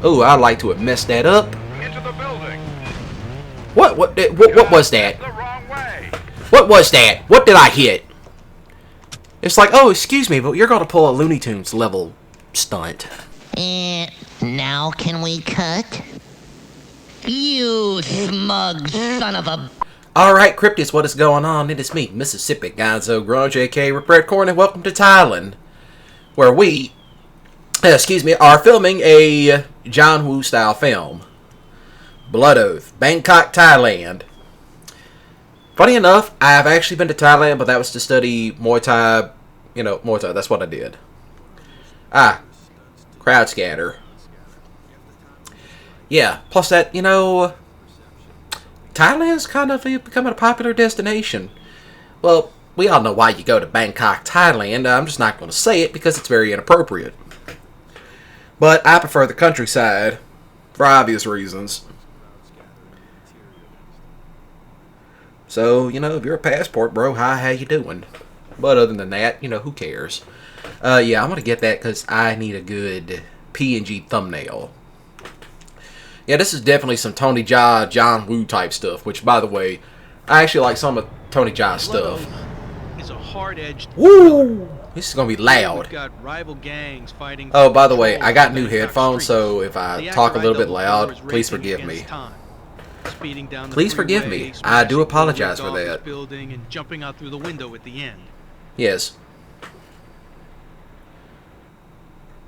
Oh, I'd like to have messed that up. Into the building. What was that? The wrong way. What was that? What did I hit? It's like, oh, excuse me, but you're going to pull a Looney Tunes level stunt. Now can we cut? You smug son of a... Alright, Cryptids, what is going on? It is me, Mississippi Gonzo, Grunge, aka Red Corn, and welcome to Thailand, where we, are filming a John Woo style film. Blood Oath, Bangkok, Thailand. Funny enough, I've actually been to Thailand, but that was to study Muay Thai. Muay Thai, that's what I did. Crowd scatter. Yeah, plus that, Thailand's kind of becoming a popular destination. Well, we all know why you go to Bangkok, Thailand. I'm just not going to say it because it's very inappropriate. But I prefer the countryside for obvious reasons. So, if you're a passport, bro, hi, how you doing? But other than that, who cares? Yeah, I'm going to get that because I need a good PNG thumbnail. Yeah, this is definitely some Tony Jaa, John Woo type stuff, which, by the way, I actually like some of Tony Jaa's stuff. Is a hard-edged. Woo! This is going to be loud. Got rival gangs fighting. Oh, by the way, I got new headphones, so if I talk a little bit loud, please forgive me. Please forgive me. I do apologize for that. Building and jumping out through the window at the end. Yes.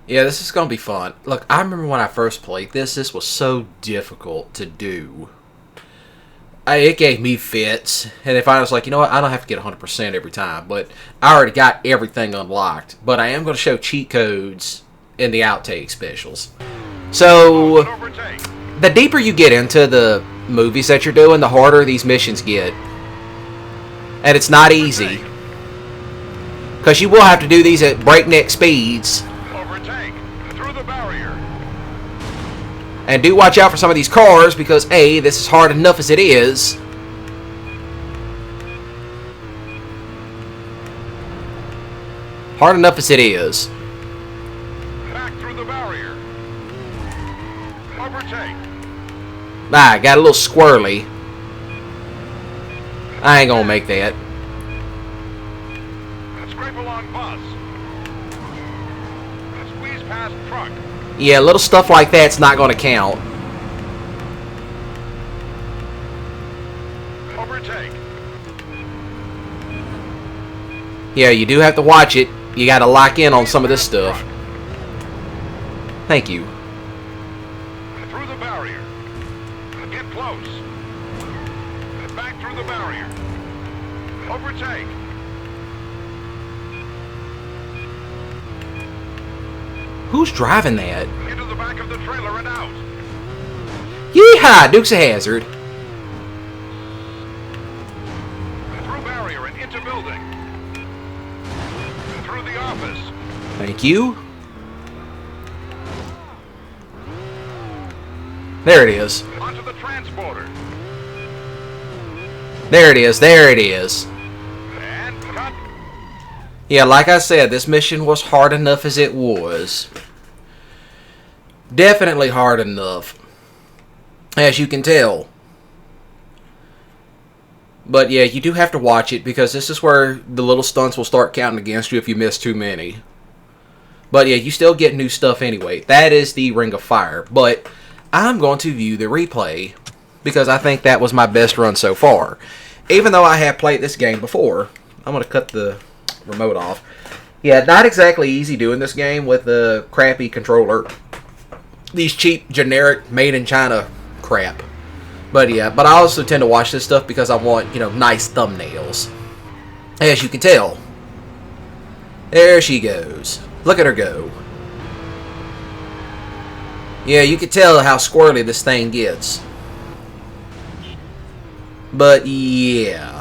Yeah, this is going to be fun. Look, I remember when I first played this was so difficult to do. It gave me fits. And if I was like, you know what, I don't have to get 100% every time. But I already got everything unlocked. But I am going to show cheat codes in the outtake specials. So, the deeper you get into the movies that you're doing, the harder these missions get. And it's not easy. Because you will have to do these at breakneck speeds. And do watch out for some of these cars because, A, this is hard enough as it is. Hard enough as it is. Back through the barrier. Overtake. Got a little squirrely. I ain't gonna make that. Scrape along bus. Squeeze past truck. Yeah, little stuff like that's not going to count. Overtake. Yeah, you do have to watch it. You got to lock in on some of this stuff. Thank you. Through the barrier. Get close. Back through the barrier. Overtake. Who's driving that? Into the back of the trailer and out. Yeehaw! Dukes of Hazzard. Through barrier and into building. Through the office. Thank you. There it is. Onto the transporter. There it is. There it is. And cut. Yeah, like I said, this mission was hard enough as it was. Definitely hard enough. As you can tell. But yeah, you do have to watch it because this is where the little stunts will start counting against you if you miss too many. But yeah, you still get new stuff anyway. That is the Ring of Fire. But I'm going to view the replay because I think that was my best run so far. Even though I have played this game before. I'm going to cut the remote off. Yeah, not exactly easy doing this game with the crappy controller. These cheap, generic, made in China crap. But yeah, but I also tend to watch this stuff because I want, nice thumbnails. As you can tell. There she goes. Look at her go. Yeah, you can tell how squirrely this thing gets. But yeah.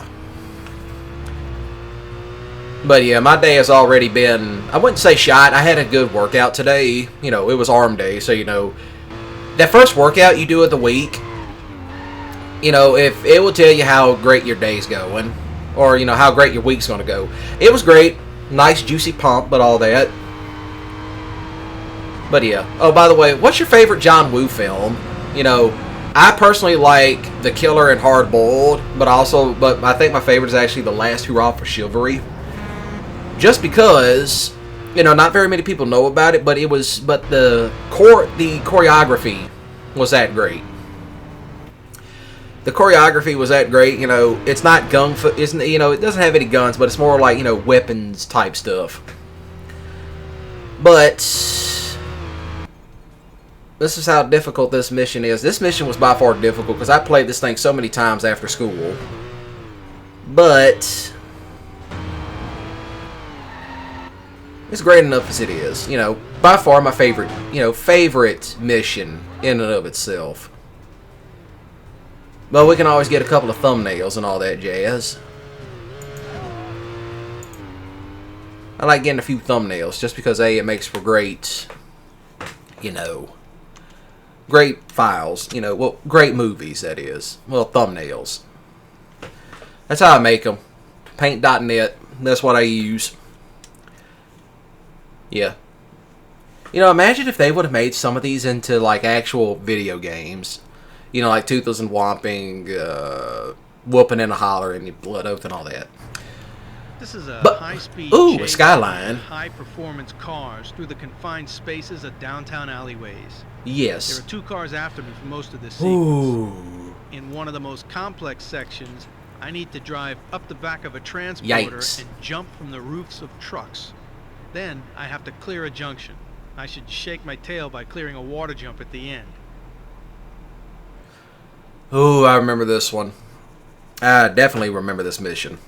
But yeah, my day has already been, I wouldn't say shot. I had a good workout today. It was arm day, so that first workout you do of the week, if it will tell you how great your day's going, or how great your week's going to go. It was great, nice juicy pump, but all that. But yeah. Oh, by the way, what's your favorite John Woo film? You know, I personally like The Killer and Hard Boiled, but I think my favorite is actually The Last Hurrah for Chivalry. Just because, you know, not very many people know about it, but the choreography was that great. The choreography was that great. You know, it's not you know, it doesn't have any guns, but it's more like, you know, weapons type stuff. But this is how difficult this mission is. This mission was by far difficult because I played this thing so many times after school. But it's great enough as it is. You know, by far my favorite mission in and of itself. But we can always get a couple of thumbnails and all that jazz. I like getting a few thumbnails just because it makes for great, you know, great files, you know, well, great movies, that is. Well, thumbnails. That's how I make them. Paint.net, that's what I use. Yeah. You know, imagine if they would have made some of these into, like, actual video games. You know, like Toothless and Whomping, Whooping and a Holler, and Blood Oath and all that. This is a high-speed a Skyline. High-performance cars through the confined spaces of downtown alleyways. Yes. There are 2 cars after me for most of this Ooh. sequence. In one of the most complex sections, I need to drive up the back of a transporter Yikes. and jump from the roofs of trucks. Then I have to clear a junction. I should shake my tail by clearing a water jump at the end. Ooh, I remember this one. I definitely remember this mission.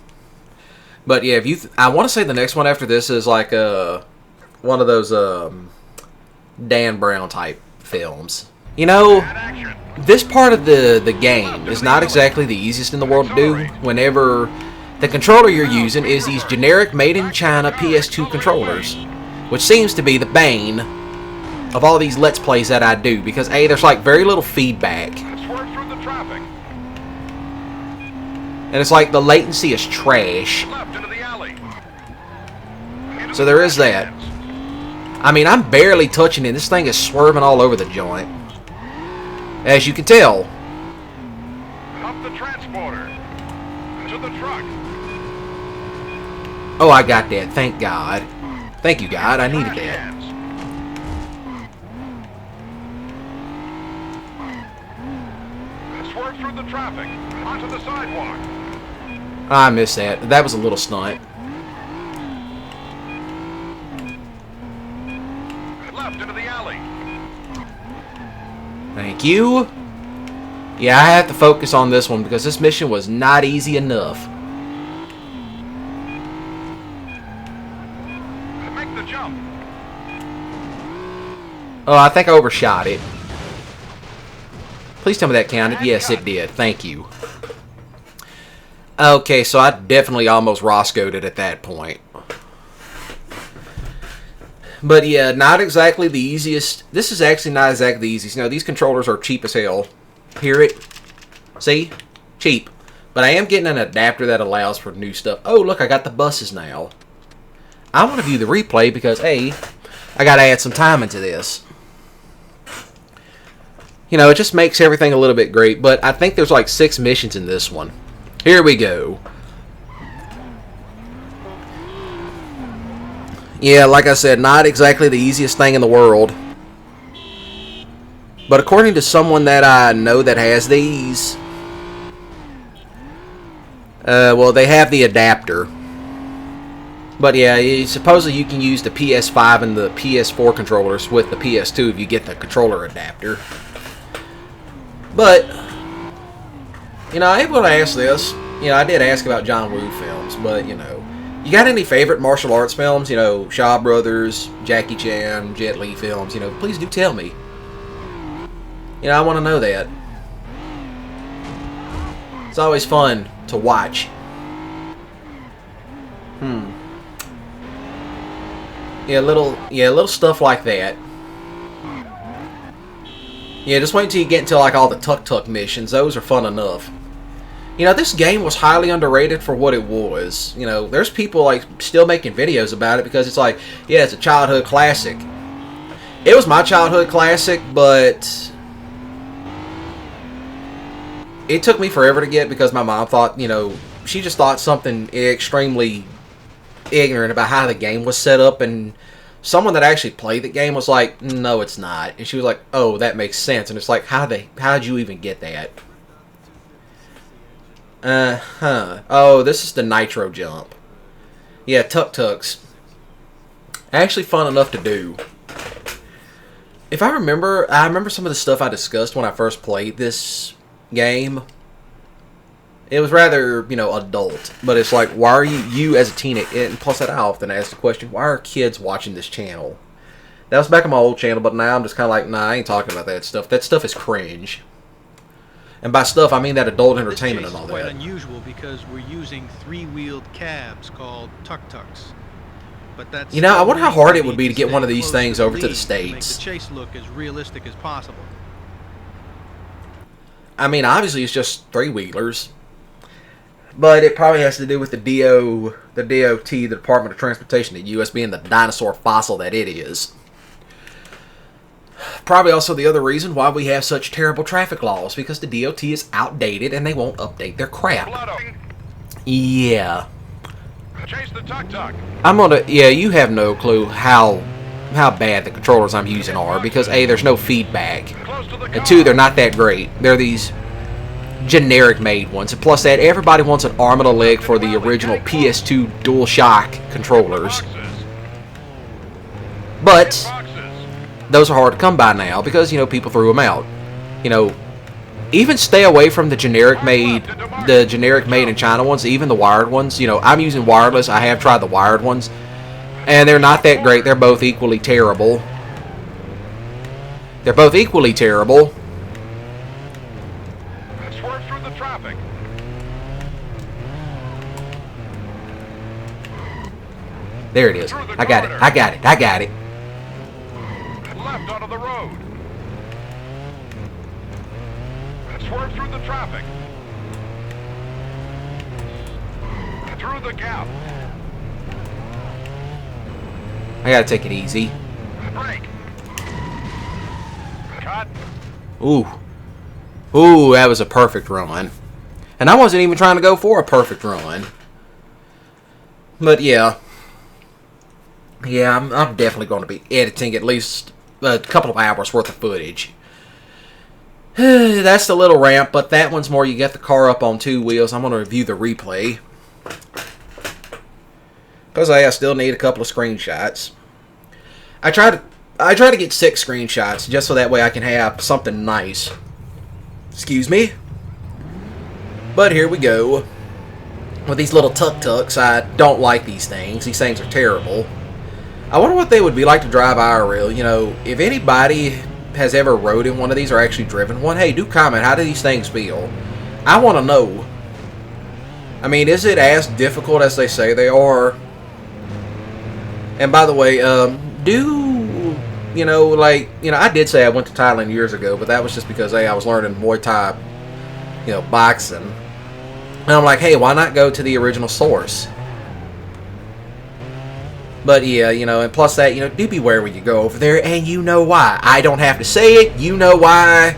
But yeah, I want to say the next one after this is like one of those Dan Brown type films. You know, this part of the game is not exactly the easiest in the world to do. Whenever the controller you're using is these generic made in China PS2 controllers, which seems to be the bane of all these Let's Plays that I do, because A, there's like very little feedback. Swerve through the traffic. And it's like the latency is trash. Left into the alley. So there is that. I mean, I'm barely touching it. This thing is swerving all over the joint. As you can tell. Up the transporter. To the truck. Oh, I got that. Thank God. Thank you, God. I needed that. Swerve through the traffic. Onto the sidewalk. I missed that. That was a little stunt. Left into the alley. Thank you. Yeah, I have to focus on this one because this mission was not easy enough. Make the jump. Oh, I think I overshot it. Please tell me that counted. Yes, it did. Thank you. Okay, so I definitely almost Roscoed it at that point. But yeah, not exactly the easiest. This is actually not exactly the easiest. You know, these controllers are cheap as hell. Hear it? See? Cheap. But I am getting an adapter that allows for new stuff. Oh, look, I got the buses now. I want to view the replay because, A, I got to add some time into this. You know, it just makes everything a little bit great. But I think there's like 6 missions in this one. Here we go. Yeah, like I said, not exactly the easiest thing in the world. But according to someone that I know that has these, well, they have the adapter. But yeah, supposedly you can use the PS5 and the PS4 controllers with the PS2 if you get the controller adapter. But, you know, I would ask this. You know, I did ask about John Woo films, but, you know, you got any favorite martial arts films? You know, Shaw Brothers, Jackie Chan, Jet Li films, you know, please do tell me. You know, I want to know that. It's always fun to watch. Yeah, little stuff like that. Yeah, just wait until you get into like all the Tuk Tuk missions. Those are fun enough. You know, this game was highly underrated for what it was. You know, there's people like still making videos about it because it's like, yeah, it's a childhood classic. It was my childhood classic, but it took me forever to get because my mom thought, you know, she just thought something extremely ignorant about how the game was set up, and someone that actually played the game was like, no, it's not. And she was like, oh, that makes sense. And it's like, how'd you even get that? Oh, this is the nitro jump. Yeah, tuk-tuks. Actually fun enough to do. If I remember some of the stuff I discussed when I first played this game. It was rather, you know, adult. But it's like, why are you as a teenager, and plus that I often ask the question, why are kids watching this channel? That was back on my old channel, but now I'm just kind of like, nah, I ain't talking about that stuff. That stuff is cringe. And by stuff, I mean that adult entertainment and all This chase is that. quite unusual because we're using three-wheeled cabs called tuk-tuks. But that's, You know, I wonder how hard it would be to get stay one of these close things over to the lead States. make the chase look as realistic as possible. I mean, obviously it's just three-wheelers. But it probably has to do with the DOT, the Department of Transportation, the U.S. being the dinosaur fossil that it is. Probably also the other reason why we have such terrible traffic laws, because the DOT is outdated and they won't update their crap. Blood. Yeah. Chase the tuk-tuk. Yeah, you have no clue how bad the controllers I'm using are, because A, there's no feedback, Close to the car. and 2, they're not that great. They're these generic made ones, and plus that, everybody wants an arm and a leg for the original PS2 DualShock controllers. But those are hard to come by now because, you know, people threw them out. You know, even stay away from the generic made in China ones, even the wired ones. You know, I'm using wireless. I have tried the wired ones, and they're not that great. They're both equally terrible. They're both equally terrible. Swerve through the traffic. There it is. I got it. I got it. I got it. Left onto the road. Swerve through the traffic. Through the gap. I gotta take it easy. Brake. Cut. Ooh. Ooh, that was a perfect run. And I wasn't even trying to go for a perfect run. But yeah. Yeah, I'm definitely going to be editing at least a couple of hours worth of footage. That's the little ramp, but that one's more you get the car up on two wheels. I'm going to review the replay. Because I still need a couple of screenshots. I try to get 6 screenshots just so that way I can have something nice. Excuse me. But here we go. With these little tuk-tuks, I don't like these things. These things are terrible. I wonder what they would be like to drive IRL. You know, if anybody has ever rode in one of these or actually driven one, hey, do comment. How do these things feel? I want to know. I mean, is it as difficult as they say they are? And by the way, I did say I went to Thailand years ago, but that was just because, hey, I was learning Muay Thai, boxing. And I'm like, hey, why not go to the original source? But yeah, and plus that, do beware when you go over there, and you know why. I don't have to say it, you know why.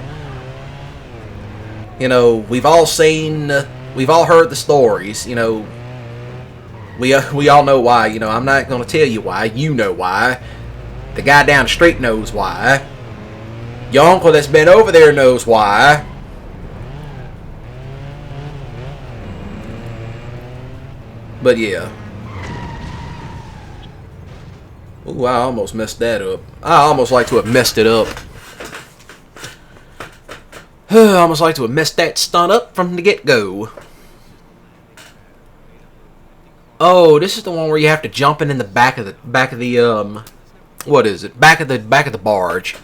We've all heard the stories, we all know why, I'm not going to tell you why, you know why. The guy down the street knows why. Your uncle that's been over there knows why. But yeah. Ooh, I almost messed that up. I almost like to have messed it up. I almost like to have messed that stunt up from the get-go. Oh, this is the one where you have to jump in the back of the what is it? Back of the barge.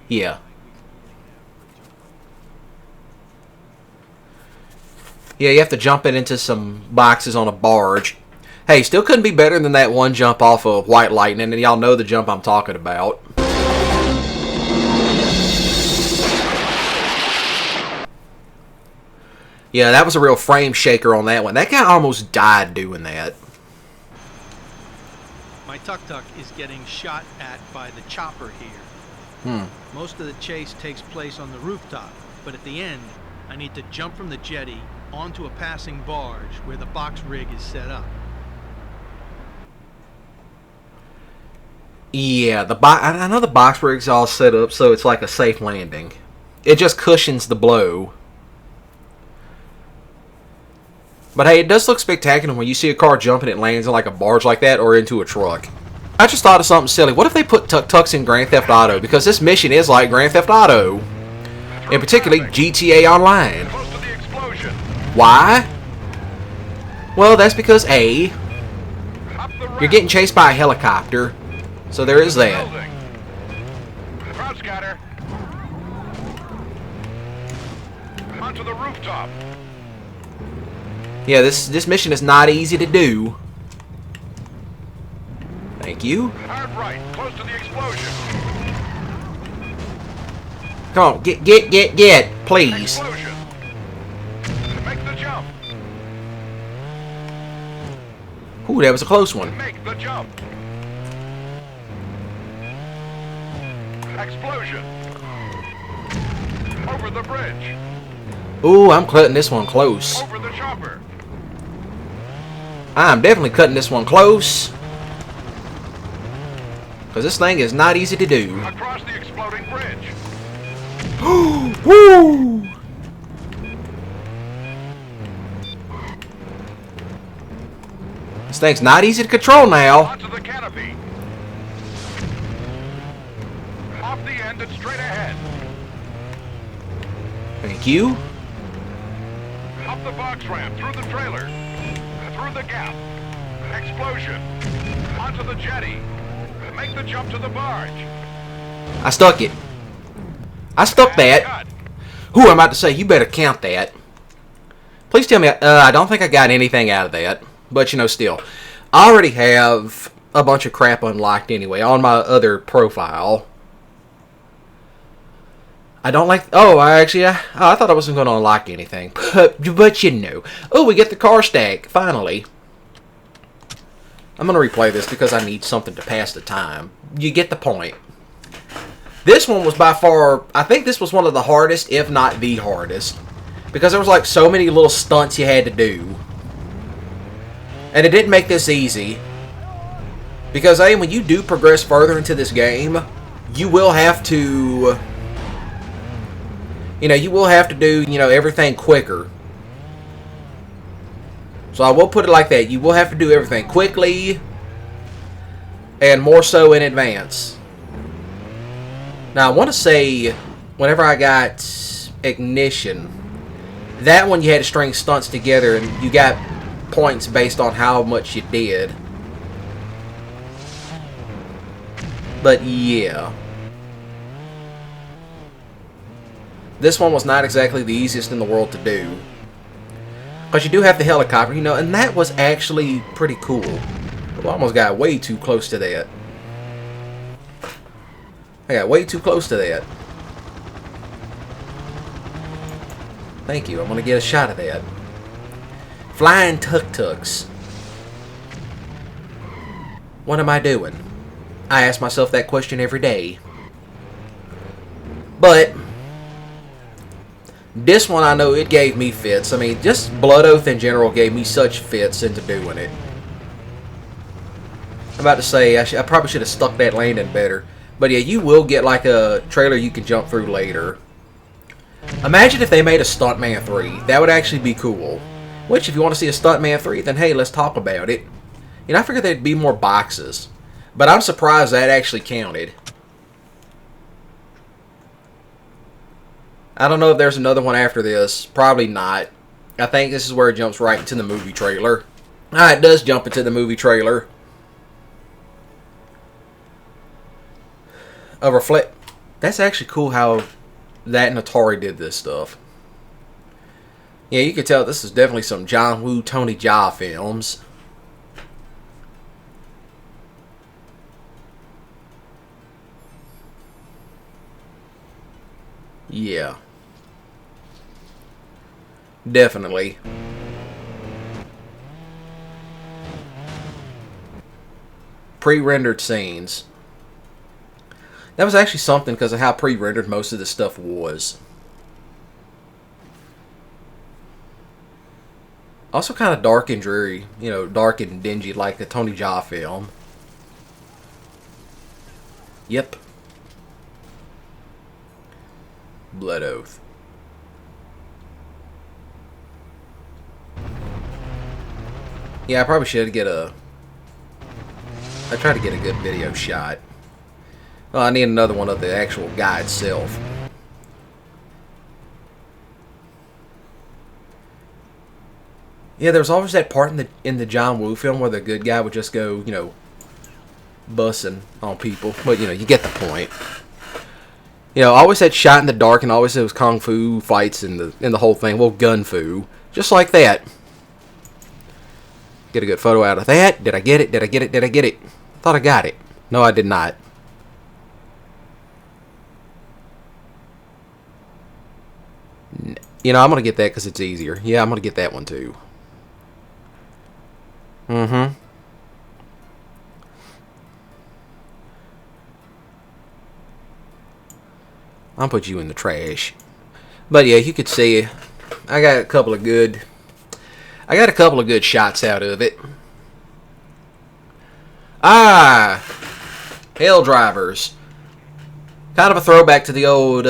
Yeah. Yeah, you have to jump into some boxes on a barge. Hey, still couldn't be better than that one jump off of White Lightning, and y'all know the jump I'm talking about. Yeah, that was a real frame shaker on that one. That guy almost died doing that. My tuk-tuk is getting shot at by the chopper here. Most of the chase takes place on the rooftop, but at the end, I need to jump from the jetty onto a passing barge where the box rig is set up. Yeah, I know the box rig's all set up so it's like a safe landing. It just cushions the blow. But hey, it does look spectacular when you see a car jump and it lands in like a barge like that or into a truck. I just thought of something silly. What if they put tuk-tuks in Grand Theft Auto? Because this mission is like Grand Theft Auto. And particularly GTA Online. Close to the explosion. Why? Well, that's because A, Up the ramp. you're getting chased by a helicopter. So there is that. Building. Crowd scatter. Onto the rooftop. Yeah, this mission is not easy to do. Thank you. Hard right. Close to the explosion. Come on, get, please. Explosion. Make the jump. Ooh, that was a close one. Make the jump. Explosion. Over the bridge. Ooh, I'm cutting this one close. Over the chopper. I'm definitely cutting this one close. Because this thing is not easy to do. Across the exploding bridge. Woo! This thing's not easy to control now. Onto the canopy. Off the end and straight ahead. Thank you. Up the box ramp. Through the trailer. Through the gap. Explosion. Onto the jetty. Make the jump to the barge. I stuck it. I stuck that. Cut. Who I'm about to say, you better count that. Please tell me, I don't think I got anything out of that. But, you know, still. I already have a bunch of crap unlocked anyway on my other profile. I don't like... Oh, I thought I wasn't going to unlock anything. But you know. Oh, we get the car stack, finally. I'm going to replay this because I need something to pass the time. You get the point. This one was by far... I think this was one of the hardest, if not the hardest. Because there was like so many little stunts you had to do. And it didn't make this easy. Because, hey, when you do progress further into this game, you will have to... You know, you will have to do, you know, everything quicker. So I will put it like that. You will have to do everything quickly. And more so in advance. Now, I want to say, whenever I got Ignition, that one you had to string stunts together and you got points based on how much you did. But yeah. This one was not exactly the easiest in the world to do. Because you do have the helicopter, you know, and that was actually pretty cool. I almost got way too close to that. I got way too close to that. Thank you. I'm going to get a shot of that. Flying tuk-tuks. What am I doing? I ask myself that question every day. But this one, I know it gave me fits. I mean, just Blood Oath in general gave me such fits into doing it. I'm about to say, I probably should have stuck that landing better. But yeah, you will get like a trailer you can jump through later. Imagine if they made a Stuntman 3. That would actually be cool. Which, if you want to see a Stuntman 3, then hey, let's talk about it. You know, I figured there'd be more boxes. But I'm surprised that actually counted. I don't know if there's another one after this. Probably not. I think this is where it jumps right into the movie trailer. Ah, it does jump into the movie trailer. A reflect. That's actually cool how that and Atari did this stuff. Yeah, you can tell this is definitely some John Woo, Tony Jaa films. Yeah. Definitely. Pre-rendered scenes. That was actually something because of how pre-rendered most of this stuff was. Also kind of dark and dreary. You know, dark and dingy like the Tony Jaa film. Yep. Blood Oath. Yeah, I probably should get a... I tried to get a good video shot. Well, I need another one of the actual guy itself. Yeah, there was always that part in the John Woo film where the good guy would just go, you know, bussing on people. But, you know, you get the point. You know, always that shot in the dark and always those kung fu fights in the whole thing. Well, gun fu. Just like that. Get a good photo out of that. Did I get it? Did I get it? Did I get it? Thought I got it. No, I did not. You know, I'm going to get that because it's easier. Yeah, I'm going to get that one too. Mm-hmm. I'll put you in the trash. But yeah, you could see I got a couple of good shots out of it. Ah, Hell Drivers. Kind of a throwback to the old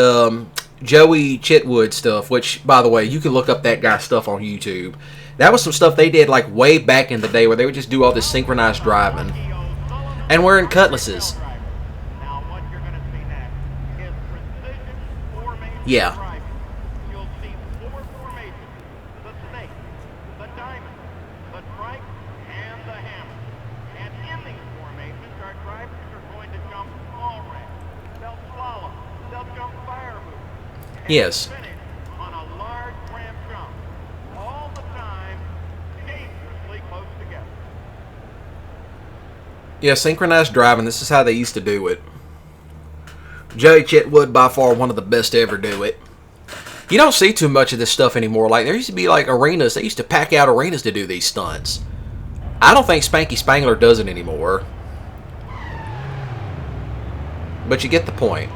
Joey Chitwood stuff, which, by the way, you can look up that guy's stuff on YouTube. That was some stuff they did like way back in the day where they would just do all this synchronized driving. And wearing cutlasses. Yeah. You'll see 4 formations: the snake, the diamond, the trike, and the hammer. And in these formations, our drivers are going to jump small ramps. They'll slalom. They'll jump fire moves. Yes. Finish on a large ramp jump. All the time, dangerously close together. Yeah, synchronized driving. This is how they used to do it. Joey Chitwood, by far one of the best to ever do it. You don't see too much of this stuff anymore. Like, there used to be like arenas. They used to pack out arenas to do these stunts. I don't think Spanky Spangler does it anymore. But you get the point.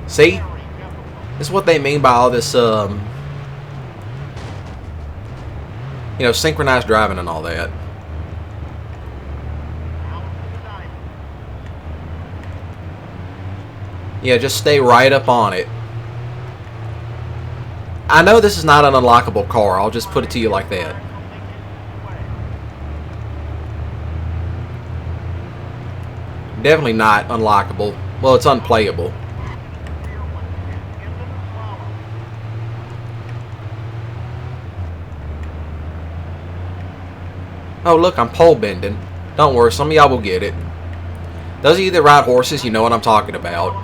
See? This is what they mean by all this, you know, synchronized driving and all that. Yeah, just stay right up on it. I know this is not an unlockable car. I'll just put it to you like that. Definitely not unlockable. Well, it's unplayable. Oh, look, I'm pole bending. Don't worry, some of y'all will get it. Those of you that ride horses, you know what I'm talking about.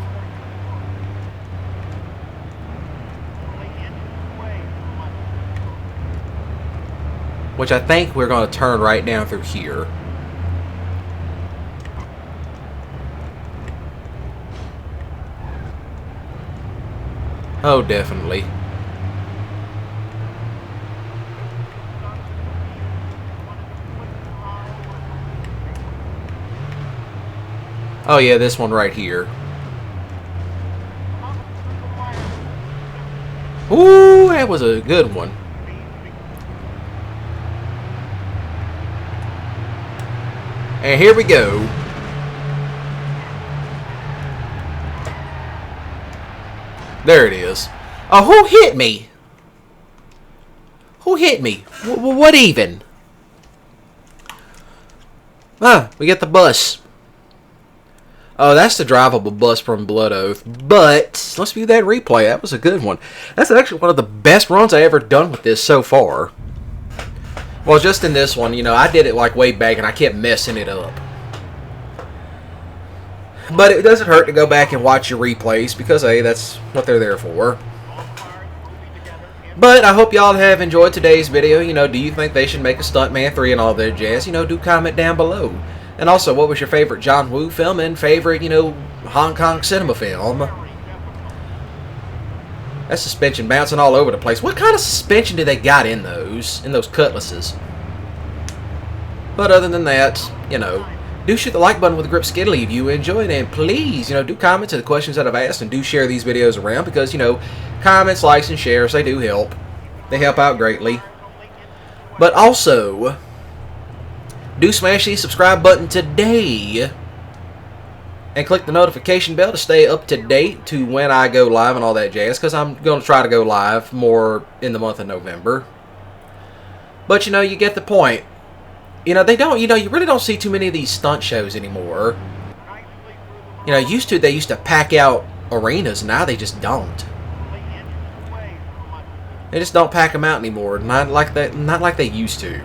Which I think we're going to turn right down through here. Oh, definitely. Oh yeah, this one right here. Ooh, that was a good one. And here we go. There it is. Oh, who hit me? Who hit me? What even? Ah, we get the bus. Oh, that's the drivable bus from Blood Oath. But let's view that replay. That was a good one. That's actually one of the best runs I ever done with this so far. Well, just in this one, you know, I did it like way back and I kept messing it up. But it doesn't hurt to go back and watch your replays because, hey, that's what they're there for. But I hope y'all have enjoyed today's video. You know, do you think they should make a Stuntman 3 and all that jazz? You know, do comment down below. And also, what was your favorite John Woo film and favorite, you know, Hong Kong cinema film? That suspension bouncing all over the place. What kind of suspension did they got in those cutlasses? But other than that, you know, do shoot the like button with a grip skiddly if you enjoyed, and please, you know, do comment to the questions that I've asked, and do share these videos around, because, you know, comments, likes, and shares, they do help. They help out greatly. But also, do smash the subscribe button today, and click the notification bell to stay up to date to when I go live and all that jazz, because I'm going to try to go live more in the month of November. But, you know, you get the point. You know, you really don't see too many of these stunt shows anymore. You know, they used to pack out arenas. Now they just don't. They just don't pack them out anymore. Not like they used to.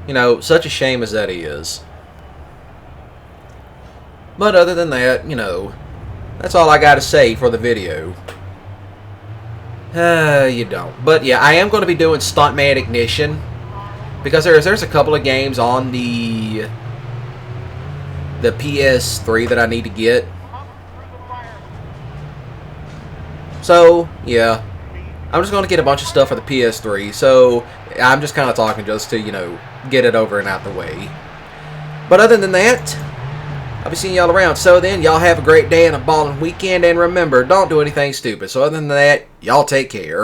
You know, such a shame as that is. But other than that, you know, that's all I got to say for the video. You don't. But yeah, I am going to be doing Stuntman Ignition. Because there's a couple of games on the PS3 that I need to get. So, yeah. I'm just going to get a bunch of stuff for the PS3. So, I'm just kind of talking just to, you know, get it over and out the way. But other than that, I'll be seeing y'all around. So then, y'all have a great day and a ballin' weekend. And remember, don't do anything stupid. So other than that, y'all take care.